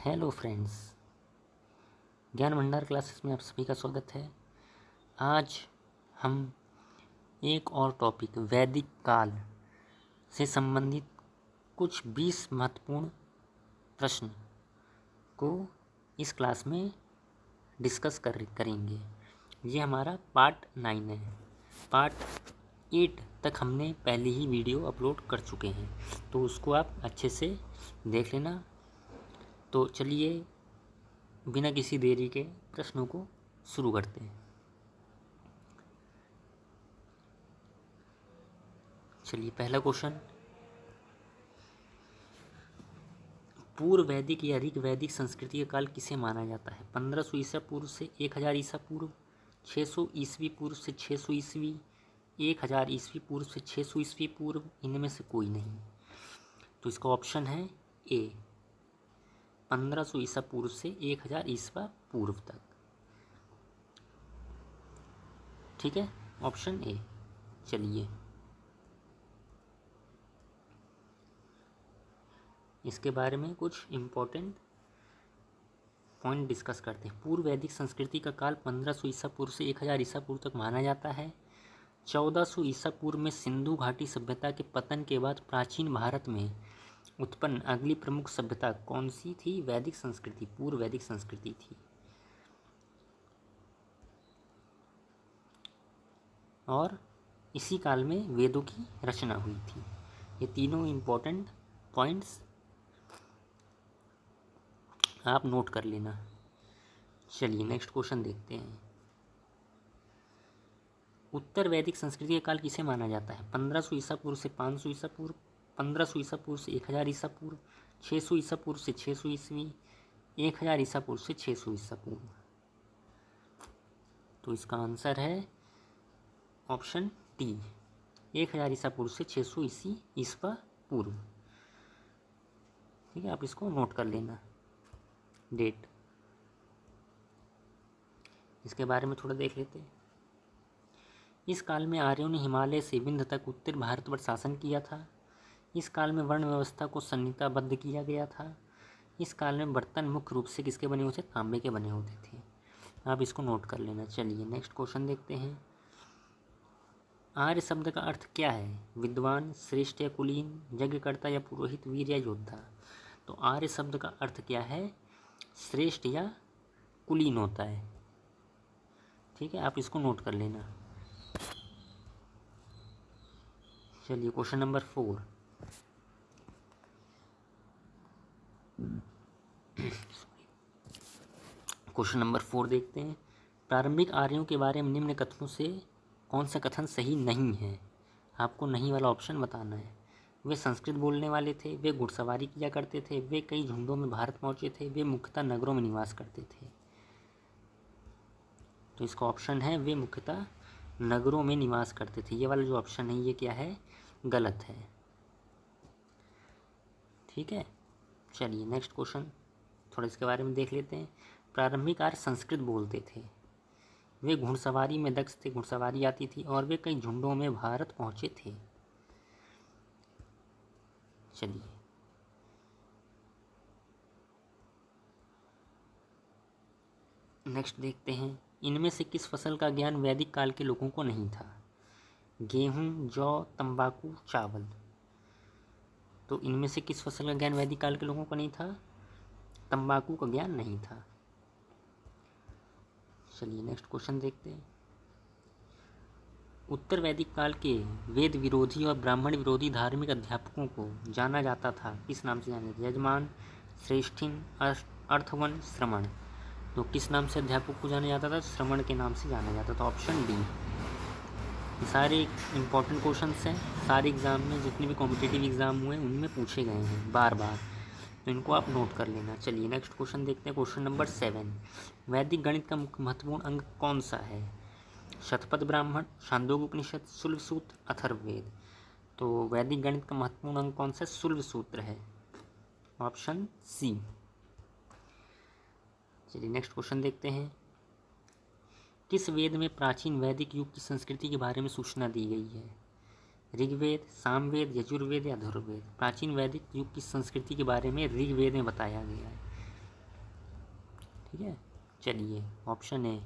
Hello friends, ज्ञान भंडार classes में आप सभी का स्वागत है। आज हम एक और टॉपिक वैदिक काल से संबंधित कुछ 20 महत्वपूर्ण प्रश्न को इस क्लास में डिस्कस करेंगे। ये हमारा पार्ट 9 है। पार्ट 8 तक हमने पहले ही वीडियो अपलोड कर चुके हैं, तो उसको आप अच्छे से देख लेना। तो चलिए बिना किसी देरी के प्रश्नों को शुरू करते हैं। चलिए पहला क्वेश्चन, पूर्व वैदिक या ऋग वैदिक संस्कृति का काल किसे माना जाता है? 1500 ईसा पूर्व से 1000 ईसा पूर्व, 600 ईस्वी पूर्व से 600 ईस्वी, 1000 ईस्वी पूर्व से 600 ईस्वी पूर्व, इनमें से कोई नहीं। तो इसका ऑप्शन है ए, 1500 ईसा पूर्व से 1000 ईसा पूर्व तक। ठीक है, ऑप्शन ए। चलिए इसके बारे में कुछ इम्पोर्टेंट पॉइंट डिस्कस करते हैं। पूर्व वैदिक संस्कृति का काल 1500 ईसा पूर्व से 1000 ईसा पूर्व तक माना जाता है। 1400 ईसा पूर्व में सिंधु घाटी सभ्यता के पतन के बाद प्राचीन भारत में उत्पन्न अगली प्रमुख सभ्यता कौन सी थी? वैदिक संस्कृति, पूर्व वैदिक संस्कृति थी। और इसी काल में वेदों की रचना हुई थी। ये तीनों इम्पोर्टेंट पॉइंट्स आप नोट कर लेना। चलिए नेक्स्ट क्वेश्चन देखते हैं। उत्तर वैदिक संस्कृति का काल किसे माना जाता है? 1500 ईसा पूर्व से 500 ईसा पूर्व, 1500 ईसा पूर्व से 1000 ईसा पूर्व, 600 ईसा पूर्व से 600 ईस्वी, 1000 ईसा पूर्व से 600 ईसा पूर्व। तो इसका आंसर है ऑप्शन टी, 1000 ईसा पूर्व से 600 ईसा पूर्व। ठीक है, आप इसको नोट कर लेना डेट। इसके बारे में थोड़ा देख लेते हैं। इस काल में आर्यों ने हिमालय से विंध्य तक उत्तर भारत पर शासन किया था। इस काल में वर्ण व्यवस्था को संहिताबद्ध किया गया था। इस काल में बर्तन मुख्य रूप से किसके बने होते थे? तांबे के बने होते थे। आप इसको नोट कर लेना। चलिए नेक्स्ट क्वेश्चन देखते हैं। आर्य शब्द का अर्थ क्या है? विद्वान, श्रेष्ठ या कुलीन, यज्ञकर्ता या पुरोहित, वीर या योद्धा। तो आर्य शब्द का अर्थ क्या है? श्रेष्ठ या कुलीन होता है। ठीक है, आप इसको नोट कर लेना। चलिए क्वेश्चन नंबर 4। क्वेश्चन नंबर 4 देखते हैं। प्रारंभिक आर्यों के बारे में निम्न कथनों से कौन सा कथन सही नहीं है? आपको नहीं वाला ऑप्शन बताना है। वे संस्कृत बोलने वाले थे, वे घुड़सवारी किया करते थे, वे कई झुंडों में भारत पहुंचे थे, वे मुख्यतः नगरों में निवास करते थे। तो इसका ऑप्शन है वे मुख्यतः नगरों में निवास करते थे। ये वाला जो ऑप्शन है ये क्या है? गलत है। ठीक है, चलिए नेक्स्ट क्वेश्चन थोड़ा इसके बारे में देख लेते हैं। प्रारंभिक आर्य संस्कृत बोलते थे, वे घुड़सवारी में दक्ष थे, घुड़सवारी आती थी, और वे कई झुंडों में भारत पहुंचे थे। चलिए नेक्स्ट देखते हैं। इनमें से किस फसल का ज्ञान वैदिक काल के लोगों को नहीं था? गेहूं, जौ, तंबाकू, चावल। तो इनमें से किस फसल का ज्ञान वैदिक काल के लोगों को नहीं था? तंबाकू का ज्ञान नहीं था। चलिए नेक्स्ट क्वेश्चन देखते हैं। उत्तर वैदिक काल के वेद विरोधी और ब्राह्मण विरोधी धार्मिक अध्यापकों को जाना जाता था, किस नाम से जाना जाता? यजमान, श्रेष्ठिन, अर्थवन, श्रमण। तो किस नाम से अध्यापक को जाना जाता था? श्रमण के नाम से जाना जाता था। Option D. सारे इंपॉर्टेंट क्वेश्चंस हैं, सारे एग्ज़ाम में जितने भी कॉम्पिटिटिव एग्ज़ाम हुए उनमें पूछे गए हैं बार बार, तो इनको आप नोट कर लेना। चलिए नेक्स्ट क्वेश्चन देखते हैं। Question number 7। वैदिक गणित का महत्वपूर्ण अंग कौन सा है? शतपथ ब्राह्मण, छांदोग्य उपनिषद, शुल्ब सूत्र, अथर्ववेद। तो वैदिक गणित का महत्वपूर्ण अंग कौन सा? शुल्ब सूत्र है। Option C. चलिए नेक्स्ट क्वेश्चन देखते हैं। किस वेद में प्राचीन वैदिक युग की संस्कृति के बारे में सूचना दी गई है? ऋग्वेद, सामवेद, यजुर्वेद या अथर्ववेद। प्राचीन वैदिक युग की संस्कृति के बारे में ऋग्वेद में बताया गया है। ठीक है, चलिए ऑप्शन ए।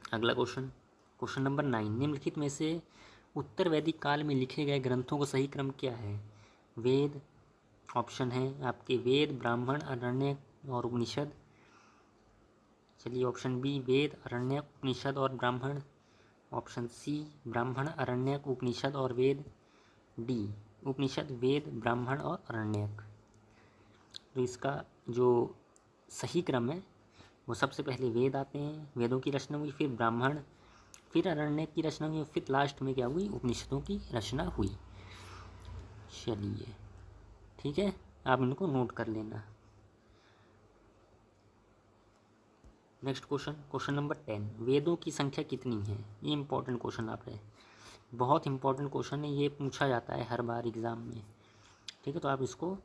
अगला क्वेश्चन, क्वेश्चन नंबर 9, निम्नलिखित में से उत्तर वैदिक काल में लिखे गए ग्रंथों का सही क्रम क्या है? वेद, ऑप्शन है आपके वेद, ब्राह्मण, अरण्यक और उपनिषद। चलिए ऑप्शन बी वेद, अरण्यक, उपनिषद और ब्राह्मण। ऑप्शन सी ब्राह्मण, अरण्यक, उपनिषद और वेद। डी उपनिषद, वेद, ब्राह्मण और अरण्यक। तो इसका जो सही क्रम है वो सबसे पहले वेद आते हैं, वेदों की रचना हुई, फिर ब्राह्मण, फिर अरण्यक की रचना हुई, फिर लास्ट में क्या हुई? उपनिषदों की रचना हुई। चलिए ठीक है, आप इनको नोट कर लेना। नेक्स्ट क्वेश्चन, क्वेश्चन नंबर 10, वेदों की संख्या कितनी है? ये इंपॉर्टेंट क्वेश्चन आप है, बहुत इंपॉर्टेंट क्वेश्चन है, ये पूछा जाता है हर बार एग्ज़ाम में। ठीक है, तो आप इसको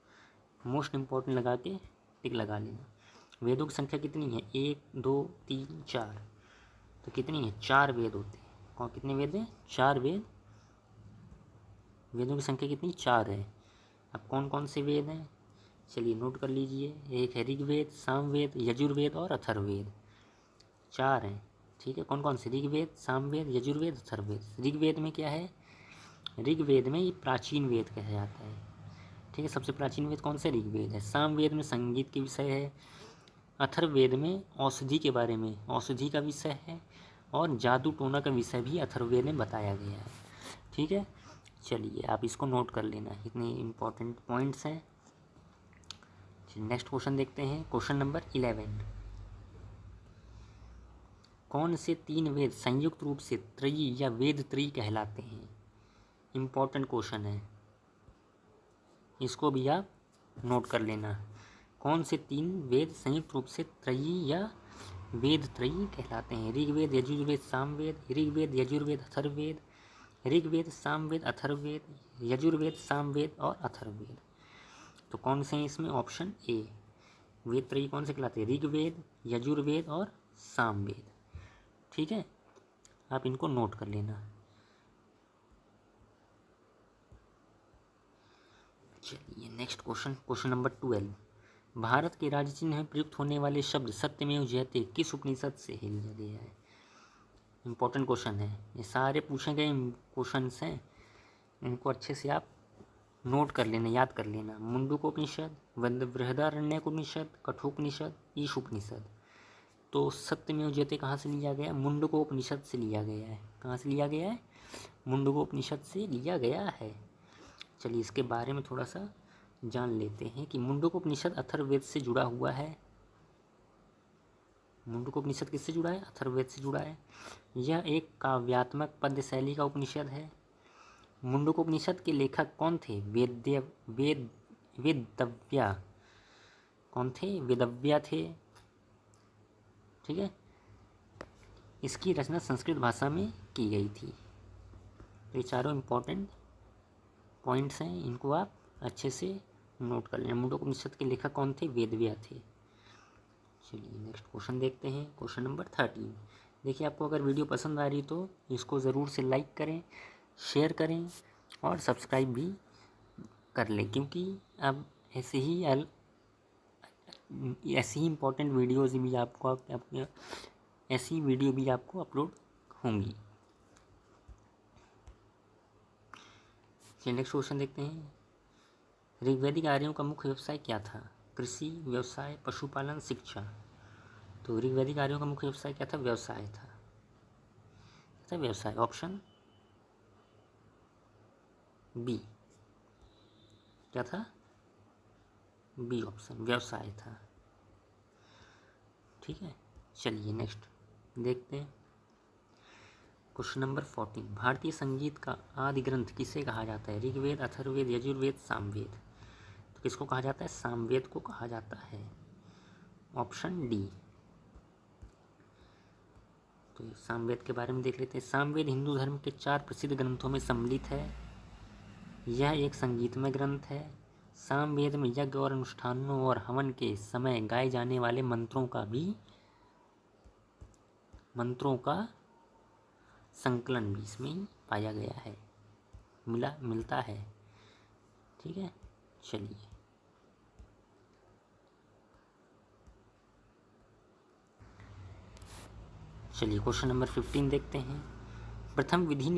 मोस्ट इम्पॉर्टेंट लगा के टिक लगा लेना। वेदों की संख्या कितनी है? 1 2 3 4। तो कितनी है? 4 वेद होते हैं। कौन कितने वेद हैं? 4 वेद। वेदों की संख्या कितनी? 4 है। अब कौन कौन से वेद हैं? चलिए नोट कर लीजिए। एक है ऋग्वेद, सामवेद, यजुर्वेद और अथर्ववेद। 4 हैं। ठीक है, कौन कौन से? ऋग्वेद, सामवेद, यजुर्वेद, अथर्ववेद। ऋग्वेद में क्या है? ऋग्वेद में ये प्राचीन वेद कहा जाता है। ठीक है, सबसे प्राचीन वेद कौन सा? ऋग्वेद है। सामवेद में संगीत के विषय है। अथर्ववेद में औषधि के बारे में, औषधि का विषय है। और जादू टोना का विषय भी अथर्ववेद में बताया गया है। ठीक है, चलिए आप इसको नोट कर लेना, इतने इम्पोर्टेंट पॉइंट्स हैं। नेक्स्ट क्वेश्चन देखते हैं, क्वेश्चन नंबर 11, कौन से 3 वेद संयुक्त रूप से त्रयी या वेद त्रयी कहलाते हैं? इम्पोर्टेंट क्वेश्चन है, इसको भी आप नोट कर लेना। कौन से 3 वेद संयुक्त रूप से त्रयी या वेद त्रयी कहलाते हैं? ऋग्वेद, यजुर्वेद, सामवेद। ऋग्वेद, यजुर्वेद, अथर्ववेद। ऋग्वेद, सामवेद, अथर्ववेद। यजुर्वेद, सामवेद और अथर्ववेद। तो कौन से हैं इसमें? ऑप्शन ए वेद त्रयी कौन से कहलाते हैं? ऋग्वेद, यजुर्वेद और सामवेद। ठीक है, आप इनको नोट कर लेना। चलिए next question, question number 12, Bharat के राज्य चिन्ह में प्रयुक्त होने वाले शब्द सत्यमेव जयते किस उपनिषद से लिया गया है? इंपॉर्टेंट क्वेश्चन है, ये सारे पूछे गए क्वेश्चंस हैं, इनको अच्छे से आप नोट कर लेना, याद कर लेना। मुंडकोपनिषद, बृहदारण्यकोपनिषद, कठोपनिषद, ईशोपनिषद। तो सत्यमेव जयते कहाँ से लिया गया? मुंडकोपनिषद से लिया गया है। कहाँ से लिया गया है? मुंडकोपनिषद से लिया गया है। चलिए इसके बारे में थोड़ा सा जान लेते हैं कि मुंडकोपनिषद अथर्ववेद से जुड़ा हुआ है। मुंडकोपनिषद किससे जुड़ा है? अथर्ववेद से जुड़ा है। यह एक काव्यात्मक पद्य शैली का उपनिषद है। मुंडकोपनिषद के लेखक कौन थे? वेदव्या। कौन थे? वेदव्या थे। ठीक है, इसकी रचना संस्कृत भाषा में की गई थी। तो ये चारों इम्पोर्टेंट पॉइंट्स हैं, इनको आप अच्छे से नोट कर लेना। मुंडकोपनिषद के लेखक कौन थे? वेदव्या थे। चलिए नेक्स्ट क्वेश्चन देखते हैं, क्वेश्चन नंबर 13। देखिए आपको अगर वीडियो पसंद आ रही तो इसको ज़रूर से लाइक करें, शेयर करें और सब्सक्राइब भी कर लें, क्योंकि अब ऐसे ही इम्पोर्टेंट वीडियोज़ भी आपको ऐसी वीडियो भी आपको अपलोड होंगी। चलिए नेक्स्ट क्वेश्चन देखते हैं, ऋग्वैदिक आर्यों का मुख्य व्यवसाय क्या था? कृषि, व्यवसाय, पशुपालन, शिक्षा। तो ऋग्वैदिक आर्यों का मुख्य व्यवसाय क्या था? व्यवसाय था। व्यवसाय, ऑप्शन बी। क्या था? बी ऑप्शन, व्यवसाय था। ठीक है, चलिए नेक्स्ट देखते हैं, क्वेश्चन नंबर 14, भारतीय संगीत का आदि ग्रंथ किसे कहा जाता है? ऋग्वेद, अथर्ववेद, यजुर्वेद, सामवेद। तो किसको कहा जाता है? सामवेद को कहा जाता है। Option D. तो सामवेद के बारे में देख लेते हैं। सामवेद हिंदू धर्म के 4 प्रसिद्ध ग्रंथों में सम्मिलित है। यह एक संगीतमय ग्रंथ है। सामवेद में यज्ञ और अनुष्ठानों और हवन के समय गाए जाने वाले मंत्रों का संकलन भी इसमें पाया गया है, मिलता है। ठीक है, चलिए चलिए क्वेश्चन नंबर 15 देखते हैं। प्रथम विधि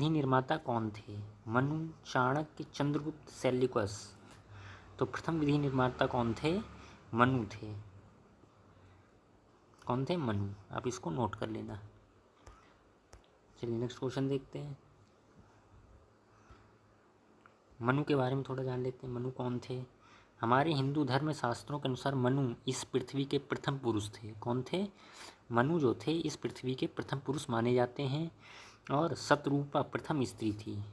निर्माता कौन थे? मनु, चाणक्य, चंद्रगुप्त, सेल्यूकस। तो प्रथम विधि निर्माता कौन थे? मनु थे। कौन थे? मनु। आप इसको नोट कर लेना। चलिए नेक्स्ट क्वेश्चन देखते हैं। मनु के बारे में थोड़ा जान लेते हैं। मनु कौन थे? हमारे हिंदू धर्म शास्त्रों के अनुसार मनु इस पृथ्वी के प्रथम पुरुष थे। कौन थे? मनु जो थे इस पृथ्वी के प्रथम पुरुष माने जाते हैं। और शतरूपा प्रथम स्त्री थी।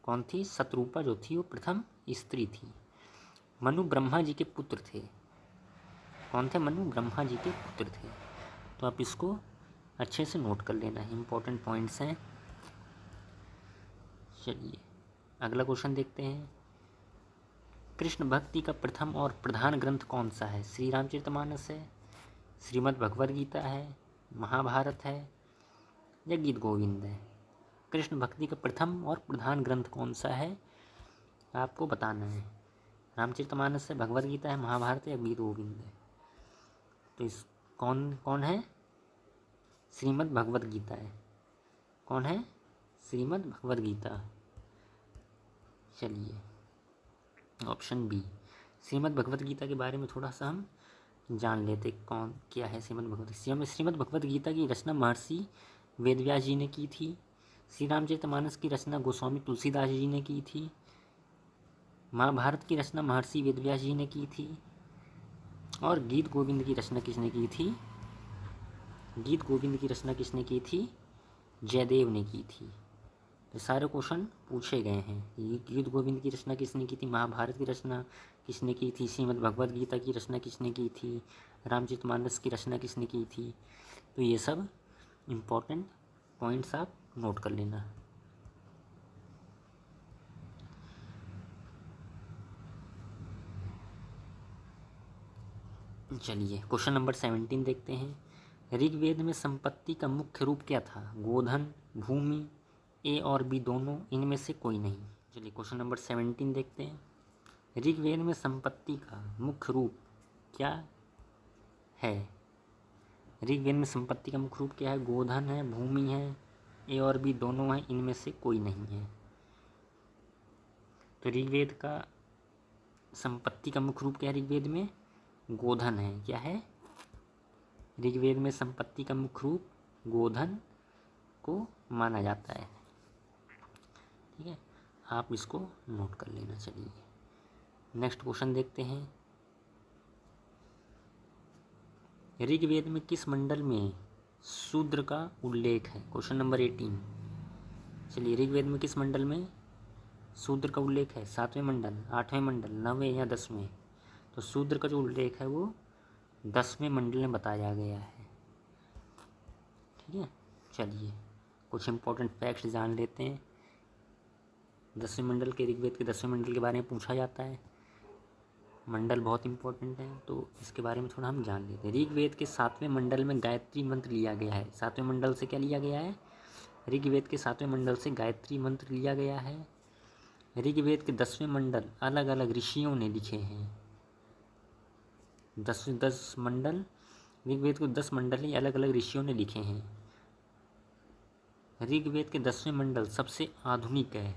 कौन थी? शतरूपा जो थी वो प्रथम स्त्री थी। मनु ब्रह्मा जी के पुत्र थे। कौन थे? मनु ब्रह्मा जी के पुत्र थे। तो आप इसको अच्छे से नोट कर लेना है, इंपॉर्टेंट पॉइंट्स हैं। चलिए अगला क्वेश्चन देखते हैं। कृष्ण भक्ति का प्रथम और प्रधान ग्रंथ कौन सा है? श्री रामचरितमानस है, श्रीमद् भगवद गीता है, महाभारत है या गीत गोविंद है? कृष्ण भक्ति का प्रथम और प्रधान ग्रंथ कौन सा है आपको बताना है। रामचरितमानस है, भगवद गीता है, महाभारत है या गीत गोविंद है? तो इस कौन है? श्रीमद् भगवद गीता है। कौन है? श्रीमद् भगवद गीता। चलिए ऑप्शन बी। श्रीमद् भगवद गीता के बारे में थोड़ा सा हम जान लेते कौन क्या है श्रीमद् भगवद। श्रीमद् भगवद गीता की रचना महर्षि वेदव्यास जी ने की थी। श्री रामचरितमानस की रचना गोस्वामी तुलसीदास जी ने की थी। महाभारत की रचना महर्षि वेदव्यास जी ने की थी। और गीत गोविंद की रचना किसने की थी? गीत गोविंद की रचना किसने की थी? जयदेव ने की थी। तो सारे क्वेश्चन पूछे गए हैं। गीत गोविंद की रचना किसने की थी? महाभारत की रचना किसने की थी? श्रीमद् भगवद गीता की रचना किसने की थी? रामचरितमानस की रचना किसने की थी? तो ये सब इम्पोर्टेंट पॉइंट्स आप नोट कर लेना। चलिए क्वेश्चन नंबर 17 देखते हैं। ऋग्वेद में संपत्ति का मुख्य रूप क्या था? गोधन, भूमि, ए और बी दोनों, इनमें से कोई नहीं। चलिए क्वेश्चन नंबर 17 देखते हैं। ऋग्वेद में संपत्ति का मुख्य रूप क्या है? ऋग्वेद में संपत्ति का मुख्य रूप क्या है? गोधन है, भूमि है, ए और बी दोनों हैं, इनमें से कोई नहीं है। तो ऋग्वेद का संपत्ति का मुख्य रूप क्या है? ऋग्वेद में गोधन है। क्या है? ऋग्वेद में संपत्ति का मुख्य रूप गोधन को माना जाता है। ठीक है, आप इसको नोट कर लेना। चलिए नेक्स्ट क्वेश्चन देखते हैं। ऋग्वेद में किस मंडल में शूद्र का उल्लेख है? Question number 18। चलिए ऋग्वेद में किस मंडल में शूद्र का उल्लेख है? 7वें मंडल, 8वें मंडल, 9वें या 10वें? तो शूद्र का जो उल्लेख है वो 10वें मंडल में बताया गया है। ठीक है, चलिए कुछ इंपॉर्टेंट फैक्ट्स जान लेते हैं। 10वें मंडल के, ऋग्वेद के 10वें मंडल के बारे में पूछा जाता है। मंडल बहुत इंपॉर्टेंट है तो इसके बारे में थोड़ा हम जान लेते हैं। ऋग्वेद के 7वें मंडल में गायत्री मंत्र लिया गया है। 7वें मंडल से क्या लिया गया है? ऋग्वेद के 7वें मंडल से गायत्री मंत्र लिया गया है। ऋग्वेद के 10वें मंडल अलग अलग ऋषियों ने लिखे हैं। 10 मंडल, ऋग्वेद को 10 मंडल ही अलग अलग ऋषियों ने लिखे हैं। ऋग्वेद के 10वें मंडल सबसे आधुनिक है।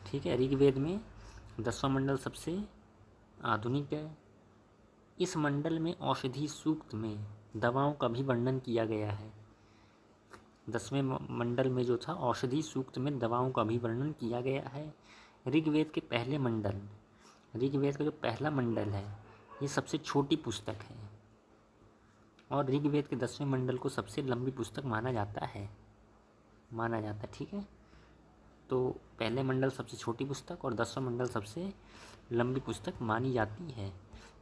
ठीक है, ऋग्वेद में 10वां मंडल सबसे आधुनिक है। इस मंडल में औषधि सूक्त में दवाओं का भी वर्णन किया गया है। 10वें मंडल में जो था औषधि सूक्त में दवाओं का भी वर्णन किया गया है। ऋग्वेद के पहले मंडल, ऋग्वेद का जो पहला मंडल है ये सबसे छोटी पुस्तक है और ऋग्वेद के 10वें मंडल को सबसे लंबी पुस्तक माना जाता है। ठीक है, तो पहले मंडल सबसे छोटी पुस्तक और 10वां मंडल सबसे लंबी पुस्तक मानी जाती है।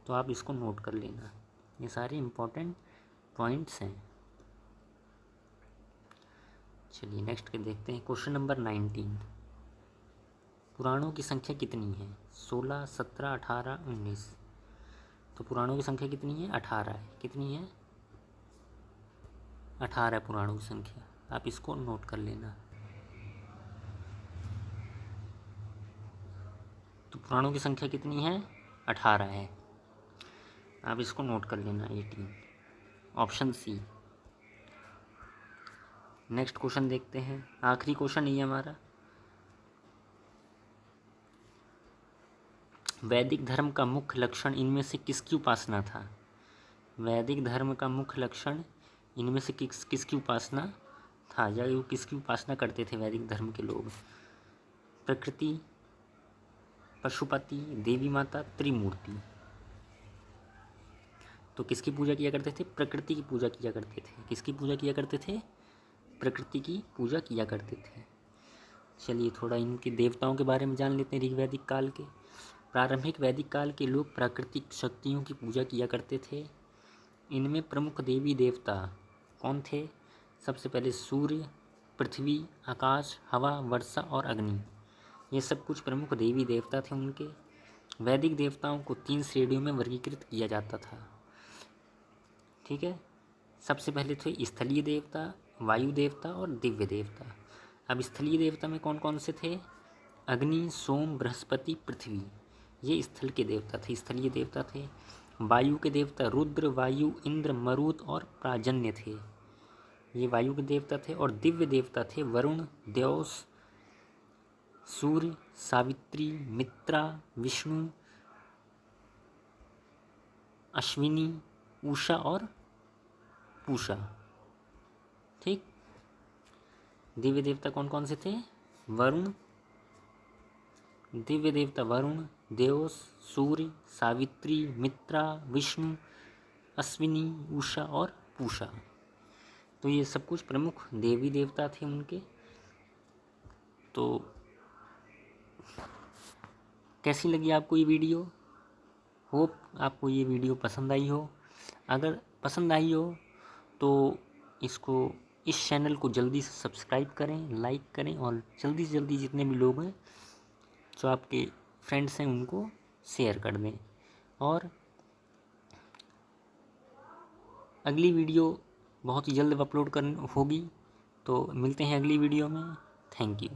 तो आप इसको नोट कर लेना, ये सारे इम्पोर्टेंट पॉइंट्स हैं। चलिए नेक्स्ट के देखते हैं। Question number 19। पुराणों की संख्या कितनी है? 16, 17, 18, 19। तो पुराणों की संख्या कितनी है? 18 है। कितनी है? 18 है पुराणों की संख्या। आप इसको नोट कर लेना। तो पुराणों की संख्या कितनी है? 18 है। आप इसको नोट कर लेना 18, ऑप्शन सी। नेक्स्ट क्वेश्चन देखते हैं, आखिरी क्वेश्चन ये हमारा। वैदिक धर्म का मुख्य लक्षण इनमें से किसकी उपासना था? वैदिक धर्म का मुख्य लक्षण इनमें से किसकी उपासना था, या वो किसकी उपासना करते थे वैदिक धर्म के लोग? प्रकृति, पशुपति, देवी माता, त्रिमूर्ति। तो किसकी पूजा किया करते थे? प्रकृति की पूजा किया करते थे। किसकी पूजा किया करते थे? प्रकृति की पूजा किया करते थे। चलिए थोड़ा इनके देवताओं के बारे में जान लेते हैं। ऋग्वैदिक काल के, प्रारंभिक वैदिक काल के लोग प्राकृतिक शक्तियों की पूजा किया करते थे। इनमें प्रमुख देवी देवता कौन थे? सबसे पहले सूर्य, पृथ्वी, आकाश, हवा, वर्षा और अग्नि, ये सब कुछ प्रमुख देवी देवता थे उनके। वैदिक देवताओं को 3 श्रेणियों में वर्गीकृत किया जाता था। ठीक है, सबसे पहले थे स्थलीय देवता, वायु देवता और दिव्य देवता। अब स्थलीय देवता में कौन कौन से थे? अग्नि, सोम, बृहस्पति, पृथ्वी, ये स्थल के देवता थे, स्थलीय देवता थे। वायु के देवता रुद्र, वायु, इंद्र, मरुत और प्राजन्य थे, ये वायु के देवता थे। और दिव्य देवता थे वरुण, द्यौस, सूर्य, सावित्री, मित्रा, विष्णु, अश्विनी, उषा और पूषा। ठीक, दिव्य देवता कौन कौन से थे? वरुण, दिव्य देवता वरुण, देवस, सूर्य, सावित्री, मित्रा, विष्णु, अश्विनी, उषा और पूषा। तो ये सब कुछ प्रमुख देवी देवता थे उनके। तो कैसी लगी आपको ये वीडियो? होप आपको ये वीडियो पसंद आई हो। अगर पसंद आई हो तो इसको, इस चैनल को जल्दी से सब्सक्राइब करें, लाइक करें और जल्दी से जल्दी जितने भी लोग हैं, जो आपके फ्रेंड्स हैं, उनको शेयर कर दें। और अगली वीडियो बहुत ही जल्द अपलोड होगी। तो मिलते हैं अगली वीडियो में। Thank you.